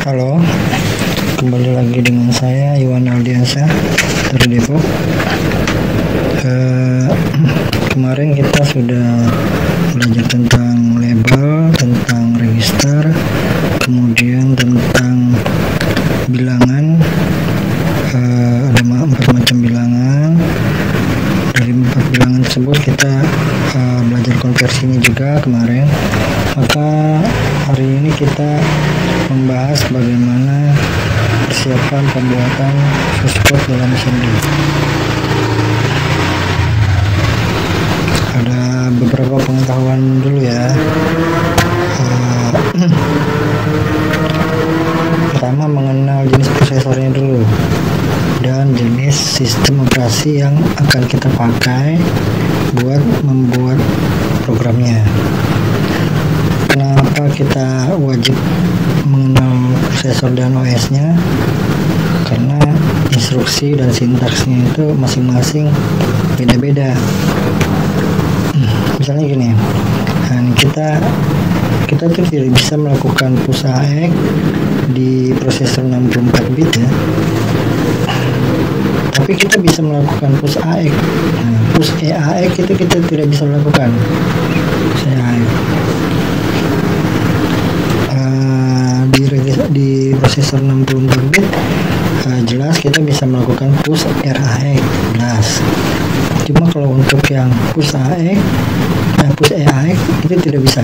Halo, kembali lagi dengan saya Iwan Aldiansyah dari Depok. Kemarin kita sudah belajar tentang label, tentang register, kemudian tentang bilangan. Ada 4 macam bilangan. Dari 4 bilangan tersebut kita belajar konversinya juga kemarin. Maka hari ini kita membahas bagaimana persiapan pembuatan source code dalam assembly. Ada beberapa pengetahuan dulu ya. Pertama, mengenal jenis prosesornya dulu dan jenis sistem operasi yang akan kita pakai buat membuat programnya. Kenapa kita wajib mengenal prosesor dan OS-nya? Karena instruksi dan sintaksnya itu masing-masing beda-beda. Misalnya gini, kita tuh tidak bisa melakukan push AX di prosesor 64 bit ya, tapi kita bisa melakukan push AX. Push EAX itu kita tidak bisa melakukan. Push EAX di prosesor 64 bit jelas kita bisa melakukan push RAX jelas. Cuma kalau untuk yang push AX, push EAX itu tidak bisa.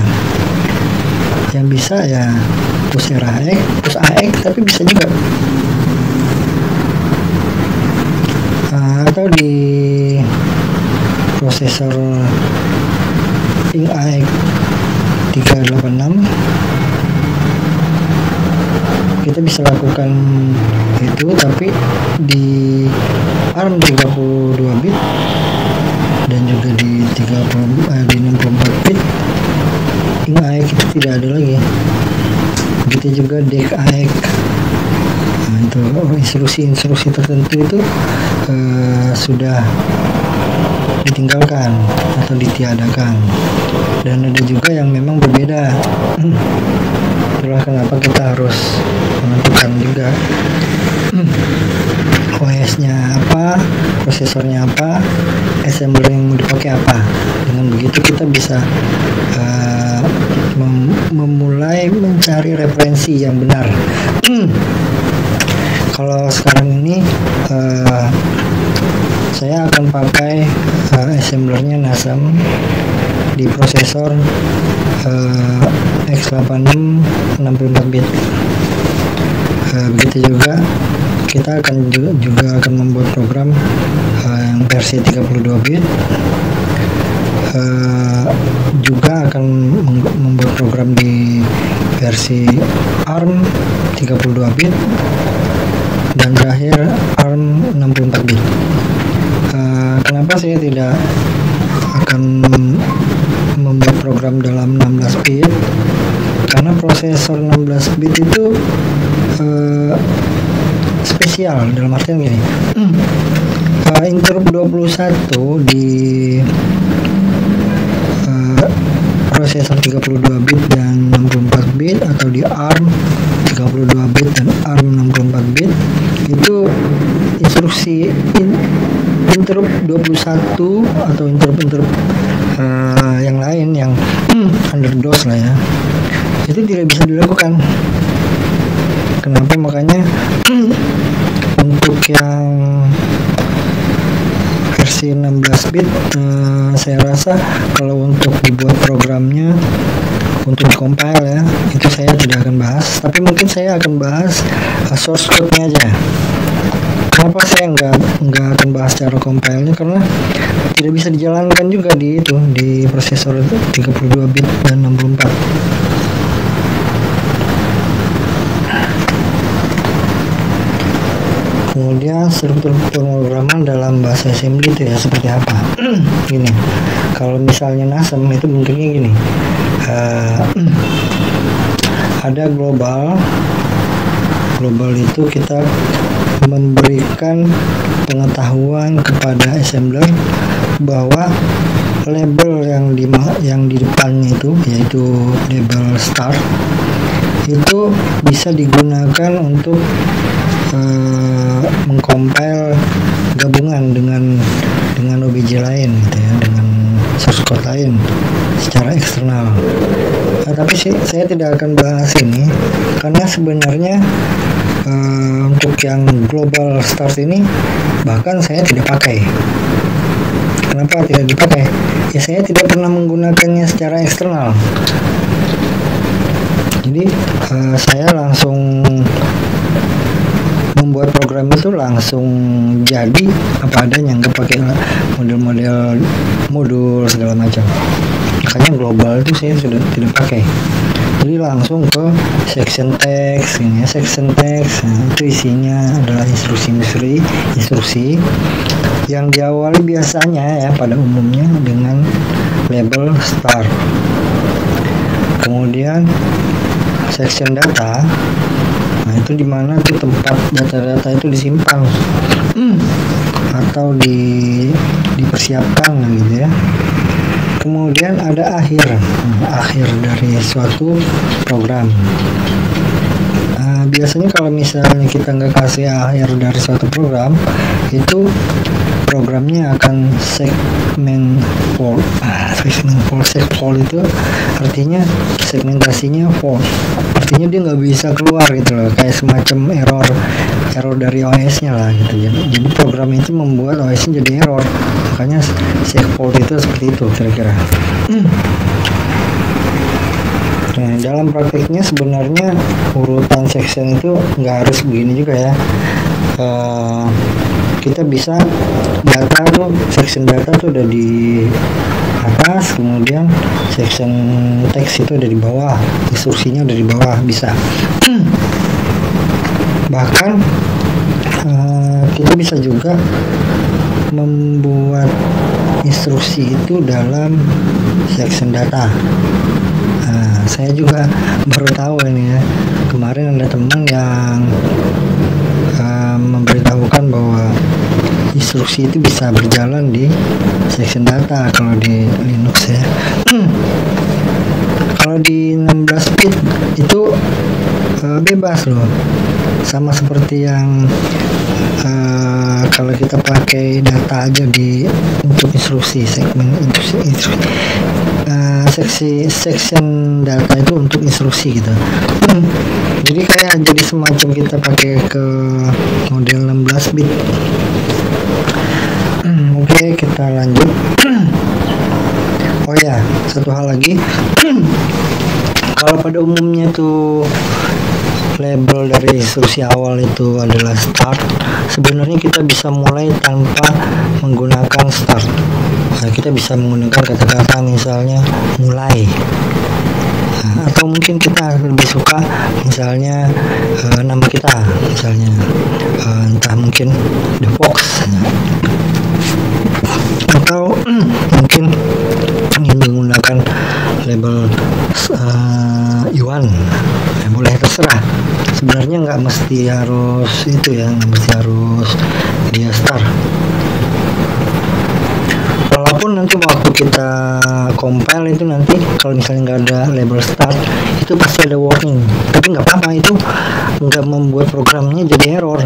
Yang bisa ya push RAX, push AX, tapi bisa juga. Atau di prosesor AX 386 kita bisa lakukan itu, tapi di ARM 32 bit dan juga di 64 bit AX itu tidak ada lagi. Begitu juga DEC AX. Itu instruksi tertentu itu sudah ditinggalkan atau ditiadakan, dan ada juga yang memang berbeda. Itulah kenapa kita harus menentukan juga OS-nya apa, prosesornya apa, assembler yang dipakai apa. Dengan begitu kita bisa memulai mencari referensi yang benar. Kalau sekarang ini saya akan pakai assemblernya NASM di prosesor X86 64 bit. Begitu juga kita akan membuat program yang versi 32 bit. Juga akan membuat program di versi ARM 32 bit dan terakhir ARM 64 bit. Kenapa saya tidak akan membuat program dalam 16 bit? Karena prosesor 16 bit itu spesial, dalam artian gini, interrupt 21 di prosesor 32 bit dan 64 bit, atau di ARM 32 bit dan ARM 64 bit, itu instruksi interrupt 21 atau interrupt yang lain yang underdose lah ya, itu tidak bisa dilakukan. Kenapa? Makanya untuk yang versi 16 bit saya rasa kalau untuk dibuat programnya, untuk compile ya, itu saya tidak akan bahas, tapi mungkin saya akan bahas source code-nya aja. Kenapa saya nggak akan bahas cara compile-nya? Karena tidak bisa dijalankan juga di prosesor 32 bit dan 64. Kemudian struktur pemrograman dalam bahasa assembly itu ya seperti apa? Gini, kalau misalnya NASM itu bentuknya gini, ada global itu kita memberikan pengetahuan kepada assembler bahwa label yang di depannya itu, yaitu label start, itu bisa digunakan untuk mengcompile gabungan dengan OBJ lain gitu ya, dengan source code lain secara eksternal. Tapi saya tidak akan bahas ini karena sebenarnya untuk yang global start ini bahkan saya tidak pakai. Kenapa tidak dipakai? Ya saya tidak pernah menggunakannya secara eksternal. Jadi saya langsung membuat program itu langsung jadi apa adanya, nggak pakai modul segala macam. Makanya global itu saya sudah tidak pakai. Jadi langsung ke section text, ini ya, section text. Nah, itu isinya adalah instruksi yang diawali biasanya ya pada umumnya dengan label start. Kemudian section data. Nah, itu di mana tuh tempat data-data itu disimpan atau dipersiapkan gitu ya. Kemudian ada akhir dari suatu program. Biasanya kalau misalnya kita nggak kasih akhir dari suatu program, itu programnya akan segment fault itu artinya segmentasinya fault, artinya dia nggak bisa keluar gitu loh, kayak semacam error dari OS-nya lah gitu. Jadi program itu membuat OS-nya jadi error, makanya segfault itu seperti itu kira-kira. Nah, dalam prakteknya sebenarnya urutan section itu nggak harus begini juga ya. Kita bisa section data tuh udah di atas, kemudian section text itu ada di bawah, instruksinya udah di bawah, bisa. Bahkan kita bisa juga membuat instruksi itu dalam section data. Saya juga baru tahu ini ya, kemarin ada teman yang memberitahukan bahwa instruksi itu bisa berjalan di section data kalau di Linux ya. Kalau di 16 bit itu bebas loh, sama seperti yang kalau kita pakai data aja untuk instruksi segmen section data itu untuk instruksi gitu. Jadi kayak jadi semacam kita pakai ke model 16 bit. Oke, kita lanjut. Oh ya, satu hal lagi. Kalau pada umumnya tuh label dari instruksi awal itu adalah start, sebenarnya kita bisa mulai tanpa menggunakan start. Kita bisa menggunakan kata-kata misalnya mulai, atau mungkin kita lebih suka misalnya nama kita, misalnya entah mungkin the fox, atau mungkin ingin menggunakan label Iwan, boleh terserah. Sebenarnya nggak mesti harus itu ya, nggak mesti harus dia start. Walaupun nanti waktu kita compile itu nanti kalau misalnya nggak ada label start itu pasti ada warning, tapi nggak apa-apa, itu nggak membuat programnya jadi error.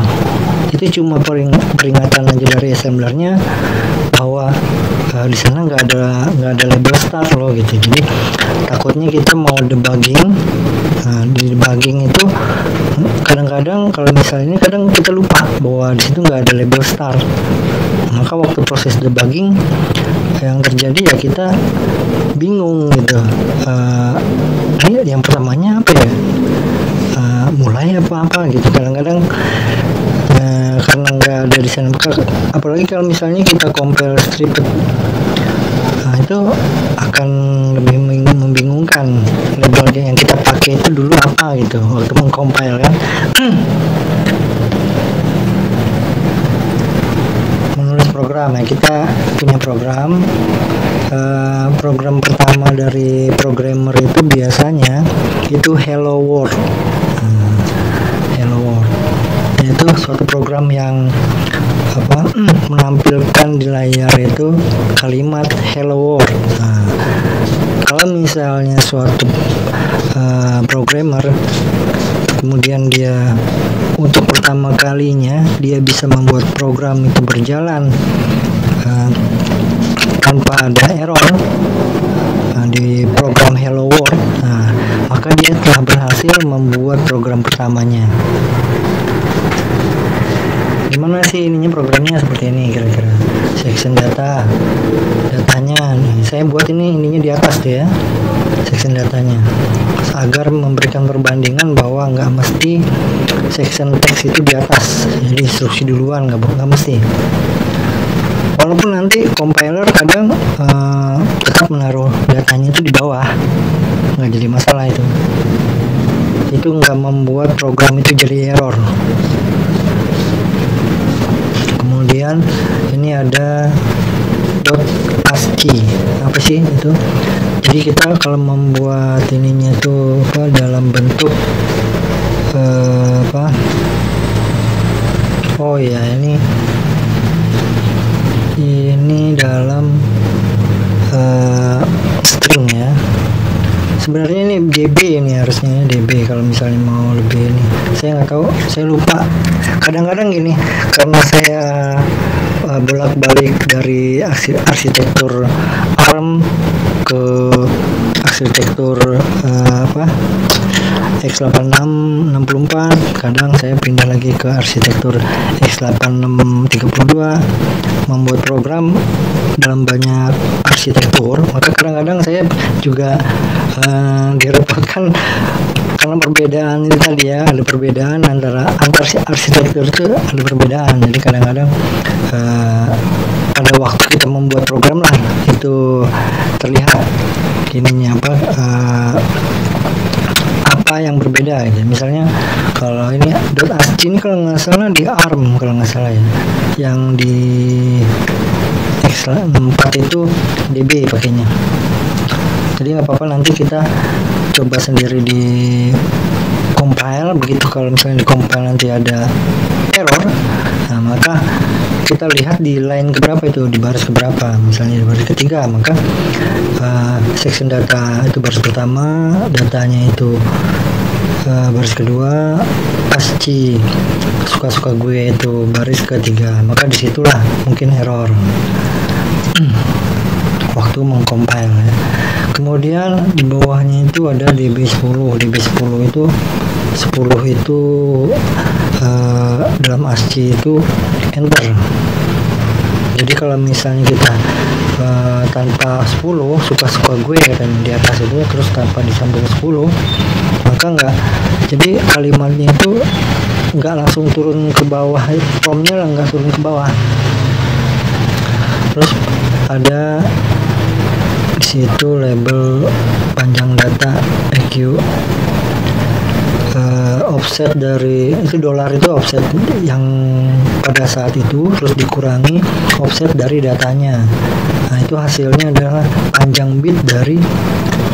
Itu cuma peringatan aja dari assemblernya bahwa di sana nggak ada label start loh gitu. Jadi takutnya kita mau debugging, di debugging itu kadang-kadang kalau misalnya kadang kita lupa bahwa di situ nggak ada label start, maka waktu proses debugging yang terjadi ya kita bingung gitu. Ini yang pertamanya apa ya, mulai apa gitu. Kadang-kadang karena nggak ada di sana, apalagi kalau misalnya kita compile stripped, itu akan lebih membingungkan. Label yang kita pakai itu dulu apa gitu waktu mengcompile kan. Menulis program ya, kita punya program. Program pertama dari programmer itu biasanya itu hello world. Hello world itu suatu program yang menampilkan di layar itu kalimat hello world. Kalau misalnya suatu programmer, kemudian dia untuk pertama kalinya dia bisa membuat program itu berjalan tanpa ada error di program Hello World, maka dia telah berhasil membuat program pertamanya. Gimana sih ininya programnya? Seperti ini kira-kira. Section datanya nih, saya buat ininya di atas deh ya, section datanya, agar memberikan perbandingan bahwa nggak mesti section text itu di atas, jadi instruksi duluan, nggak mesti. Walaupun nanti compiler kadang tetap menaruh datanya itu di bawah, nggak jadi masalah itu nggak membuat program itu jadi error. Kemudian ini ada .ascii, apa sih itu? Jadi kita kalau membuat ininya itu dalam bentuk oh ya, ini dalam string ya. Sebenarnya ini DB, ini harusnya DB kalau misalnya mau lebih ini. Saya nggak tahu, saya lupa. Kadang-kadang gini, karena saya bolak-balik dari arsitektur ARM ke arsitektur x86 64, kadang saya pindah lagi ke arsitektur x86 32, membuat program dalam banyak arsitektur, maka kadang-kadang saya juga direpotkan karena perbedaan ini tadi ya, ada perbedaan antar arsitektur itu, ada perbedaan. Jadi kadang-kadang pada waktu kita membuat program lah itu terlihat ininya apa yang berbeda gitu. Misalnya kalau ini .ascii ini kalau nggak salah di ARM, kalau nggak salah ya, yang di x4 itu DB pakainya. Jadi nggak apa-apa, nanti kita coba sendiri di compile. Begitu kalau misalnya di compile nanti ada error, maka kita lihat di line keberapa itu, di baris keberapa. Misalnya di baris ketiga, maka section data itu baris pertama, datanya itu baris kedua, ASCII suka-suka gue itu baris ketiga, maka disitulah mungkin error waktu mengcompile ya. Kemudian di bawahnya itu ada DB10 itu 10 itu dalam ASCII itu enter. Jadi kalau misalnya kita tanpa 10 suka-suka gue kan di atas itu, terus tanpa disambung 10, maka enggak, jadi kalimatnya itu enggak langsung turun ke bawah, promnya enggak turun ke bawah. Terus ada di situ label panjang data EQ, offset dari itu dolar itu offset yang pada saat itu, terus dikurangi offset dari datanya. Nah itu hasilnya adalah panjang bit dari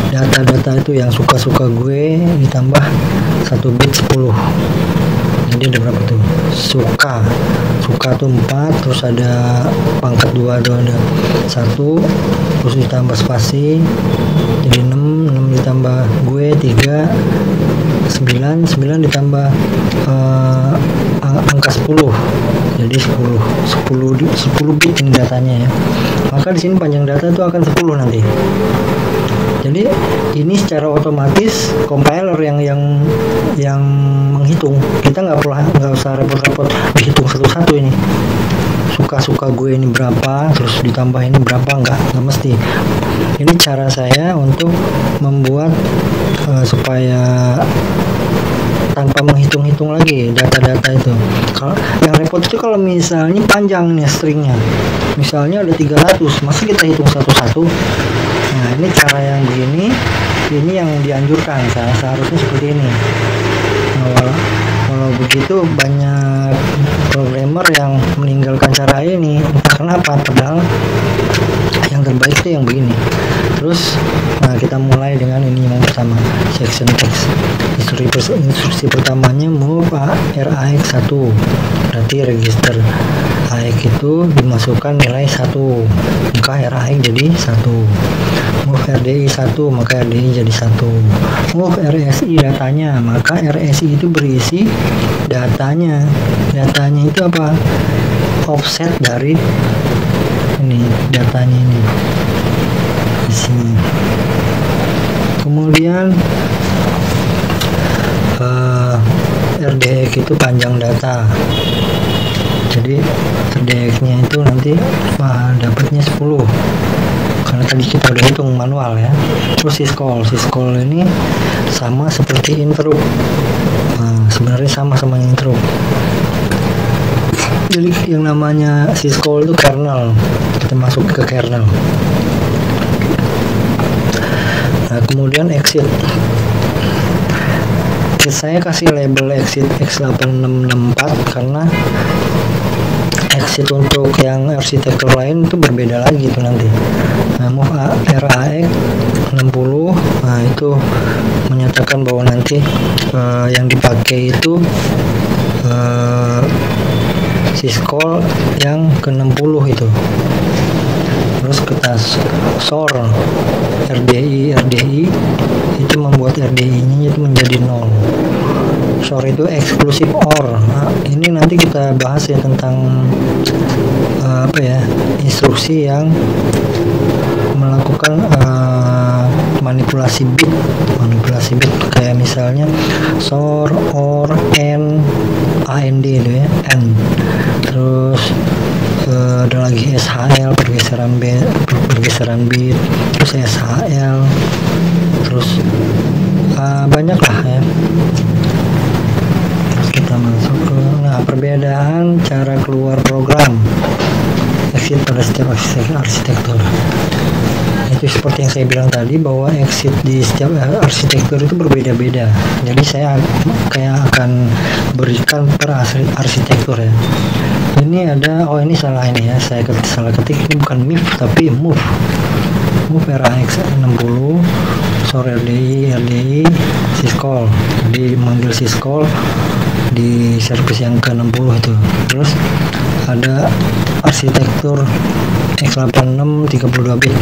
data-data itu yang suka-suka gue ditambah 1 bit 10. Jadi ada berapa tuh? Suka tuh 4, terus ada pangkat 2 tuh ada 1, terus ditambah spasi jadi 6 ditambah gue 3, 9 ditambah angka 10, jadi 10 bit ini datanya ya. Maka di sini panjang data itu akan 10 nanti. Jadi ini secara otomatis compiler yang menghitung. Kita nggak usah repot-repot dihitung satu-satu ini. Suka-suka gue ini berapa, terus ditambah ini berapa, nggak mesti. Ini cara saya untuk membuat supaya tanpa menghitung-hitung lagi data-data itu. Kalau yang repot itu kalau misalnya panjang nih stringnya, misalnya ada 300, masa kita hitung satu-satu. Nah ini cara yang begini, ini yang dianjurkan, seharusnya seperti ini. Nah, kalau begitu banyak programmer yang meninggalkan cara ini, entah kenapa, padahal yang terbaik itu yang begini. Terus kita mulai dengan ini yang pertama, section text. Instruksi pertamanya move RAX1, berarti register AX itu dimasukkan nilai 1, maka RAX jadi 1. Move RDI 1, maka RDI jadi 1. Move RSI datanya, maka RSI itu berisi datanya. Datanya itu apa? Offset dari ini, datanya ini di sini. Kemudian RDX itu panjang data, jadi RDX nya itu nanti dapatnya 10 karena tadi kita udah hitung manual ya. Terus syscall ini sama seperti interrupt, sebenarnya sama interrupt. Jadi yang namanya syscall itu kernel, kita masuk ke kernel. Nah kemudian exit saya kasih label exit X8664 karena exit untuk yang arsitektur lain itu berbeda lagi itu nanti. Nah, move RAX 60, nah itu menyatakan bahwa nanti yang dipakai itu syscall yang ke-60 itu. Terus kita SOR RDI itu membuat RDI-nya itu menjadi 0. SOR itu exclusive OR. Nah, ini nanti kita bahas ya tentang instruksi yang melakukan manipulasi bit kayak misalnya SOR, OR, AND itu ya, N. Terus ada lagi SHL, pergeseran bit, terus SHL, terus banyak lah ya. Terus kita masuk ke perbedaan cara keluar program exit pada setiap arsitektur. Itu seperti yang saya bilang tadi bahwa exit di setiap arsitektur itu berbeda-beda. Jadi saya akan berikan per arsitektur ya. Ini ada, ini salah ini ya, saya salah ketik, ini bukan MIF tapi move RAX 60, SOR RDI syscall. Jadi manggil syscall di service yang ke-60 itu. Terus ada arsitektur X86 32 bit.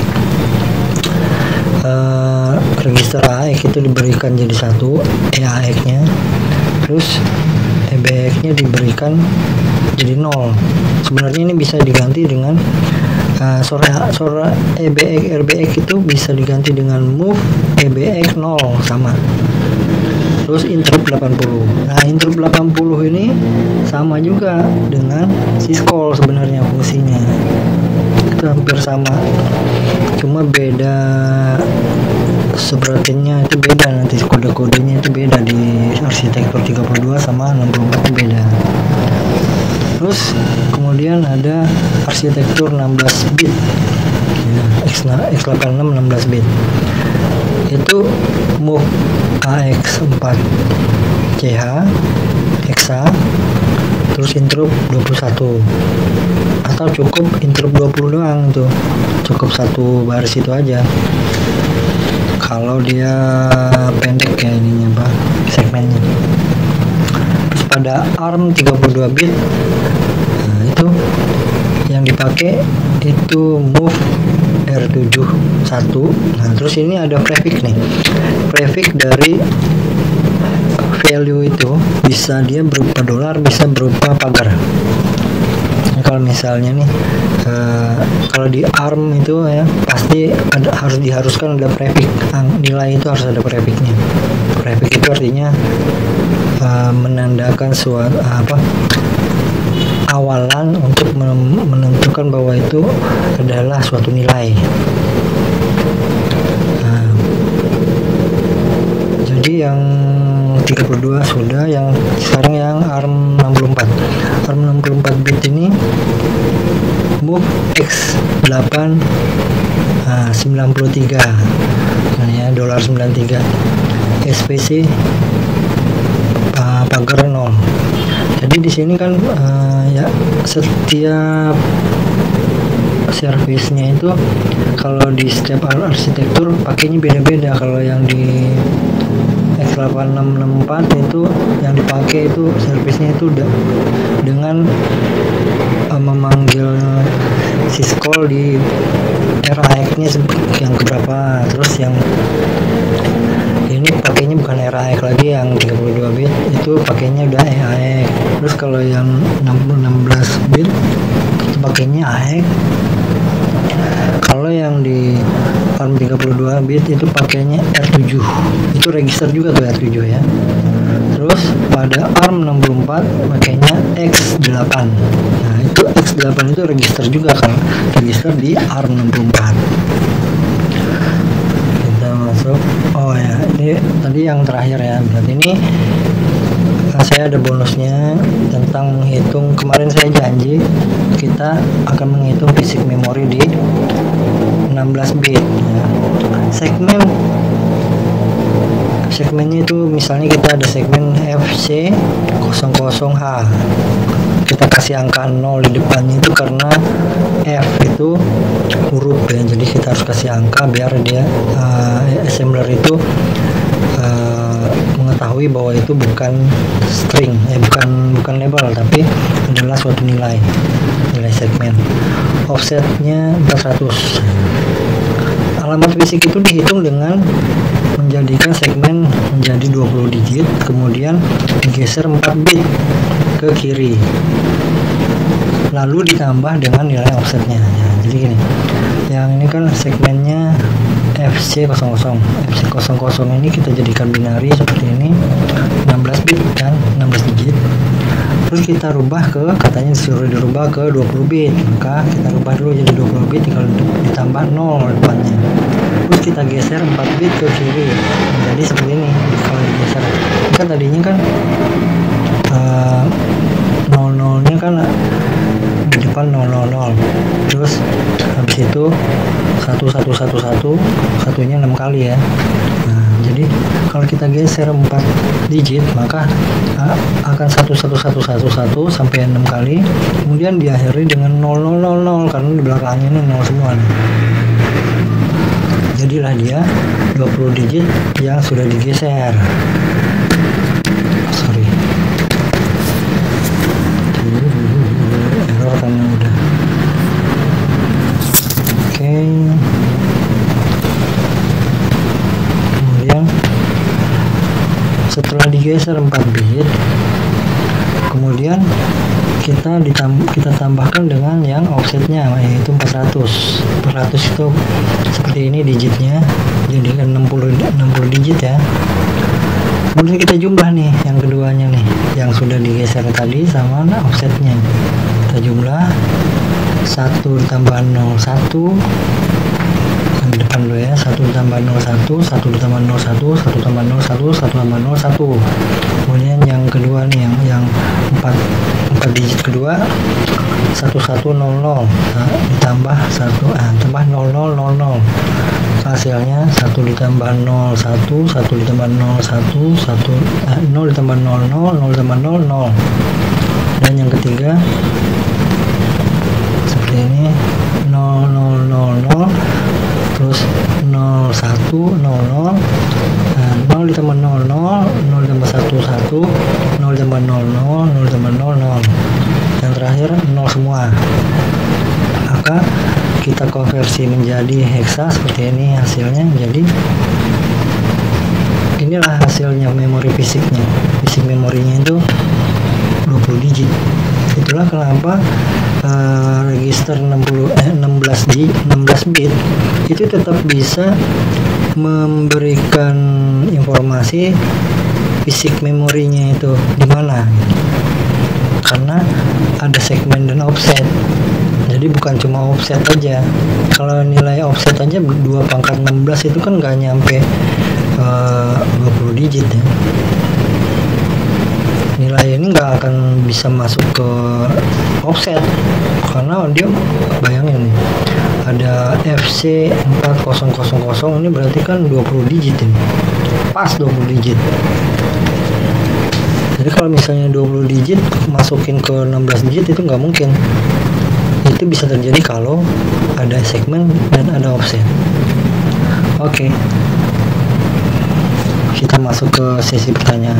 Register AX itu diberikan jadi 1, EAX nya, terus EBX nya diberikan jadi 0. Sebenarnya ini bisa diganti dengan SOR EBX RBX itu bisa diganti dengan move EBX 0 sama. Terus interrupt 80. Nah interrupt 80 ini sama juga dengan syscall sebenarnya fungsinya, itu hampir sama, cuma beda subroutingnya itu beda, nanti kode-kodenya itu beda di arsitektur 32 sama 64 itu beda. Terus kemudian ada arsitektur 16 bit ya, X86 16 bit itu move AX4 CH hexa, terus interrupt 21, atau cukup interrupt 20 doang, itu cukup satu baris itu aja kalau dia pendek ya ininya segmennya. Terus pada ARM 32 bit itu yang dipakai itu move R71. Nah terus ini ada prefix nih, prefix dari value itu bisa dia berupa dolar, bisa berupa pagar. Nah, kalau misalnya nih kalau di ARM itu ya pasti diharuskan ada prefix, nilai itu harus ada prefixnya. Prefix itu artinya menandakan suatu awalan untuk menentukan bahwa itu adalah suatu nilai. Nah, jadi yang 32 sudah, yang sekarang yang ARM 64. ARM 64 bit ini move X8 93. Nah ya, dolar 93. SPC pagar 0. Jadi di sini kan ya setiap servisnya itu kalau di setiap arsitektur pakainya beda-beda. Kalau yang di X8664 itu yang dipakai itu servisnya itu dengan memanggil syscall di RAX nya yang keberapa, terus yang ini pakainya bukan RAX lagi yang 32 bit, itu pakainya udah EAX. Terus kalau yang 16 bit itu pakainya AX. Kalau yang di ARM 32 bit itu pakainya R7, itu register juga tuh R7 ya. Terus pada ARM 64 pakainya X8. Nah itu X8 itu register juga kan, register di ARM 64. Kita masuk, oh ya ini tadi yang terakhir ya, berarti ini saya ada bonusnya tentang menghitung. Kemarin saya janji kita akan menghitung fisik memori di 16 bit ya. Segmennya itu misalnya kita ada segmen FC00H, kita kasih angka 0 di depannya itu karena F itu huruf ya, jadi kita harus kasih angka biar dia assembler itu mengetahui bahwa itu bukan string, bukan label, tapi adalah suatu nilai segmen. Offsetnya 400. Alamat fisik itu dihitung dengan menjadikan segmen menjadi 20 digit, kemudian digeser 4 bit ke kiri, lalu ditambah dengan nilai offsetnya ya. Jadi gini, yang ini kan segmennya FC00. FC00 ini kita jadikan binari seperti ini, 16 bit kan, 16 digit. Terus kita rubah ke, katanya disuruh dirubah ke 20 bit, maka kita rubah dulu jadi 20 bit, kalau ditambah 0 depannya. Terus kita geser 4 bit ke kiri, jadi seperti ini. Kalau digeser kan tadinya kan 00 nya kan di depan 000, terus habis itu 1111, satunya 6 kali ya. Nah, jadi kalau kita geser 4 digit maka akan 1111 sampai 6 kali, kemudian diakhiri dengan 0000 karena di belakangnya ini 0 semua nih. Jadilah dia 20 digit yang sudah digeser. Sorry, error karena udah oke. Kemudian setelah digeser 4 bit, kemudian kita tambahkan dengan yang offsetnya, yaitu 400 itu seperti ini digitnya, jadi 60 digit ya. Kemudian kita jumlah nih yang keduanya nih, yang sudah digeser tadi sama offsetnya, kita jumlah 1 ditambah 01 yang di depan dulu ya, 1 ditambah 01, 1 ditambah 01, 1 tambah 01, 1 tambah 01. Kemudian yang kedua nih, yang 4 digit kedua 1100, nah, ditambah 1 tambah 0000, hasilnya 1 ditambah 01, 1 ditambah 01, 0 ditambah 00, 0 ditambah 00. Dan yang ketiga seperti ini, 0000 terus 0100, 0 ditambah 00, 0 ditambah 11, 0 ditambah 00, 0 ditambah 00, yang terakhir 0 semua. Maka kita konversi menjadi heksa seperti ini hasilnya. Jadi inilah hasilnya memori fisiknya. Fisik memorinya itu 20 digit. Itulah kenapa register 16 bit itu tetap bisa memberikan informasi fisik memorinya itu di mana, karena ada segmen dan offset. Jadi bukan cuma offset aja. Kalau nilai offset aja 2/16 itu kan nggak nyampe 20 digit ya. Nilai ini nggak akan bisa masuk ke offset karena dia, bayangin nih, ada FC4000, ini berarti kan 20 digit ini, pas 20 digit. Jadi kalau misalnya 20 digit masukin ke 16 digit itu nggak mungkin. Itu bisa terjadi kalau ada segmen dan ada offset. Oke, kita masuk ke sesi pertanyaan.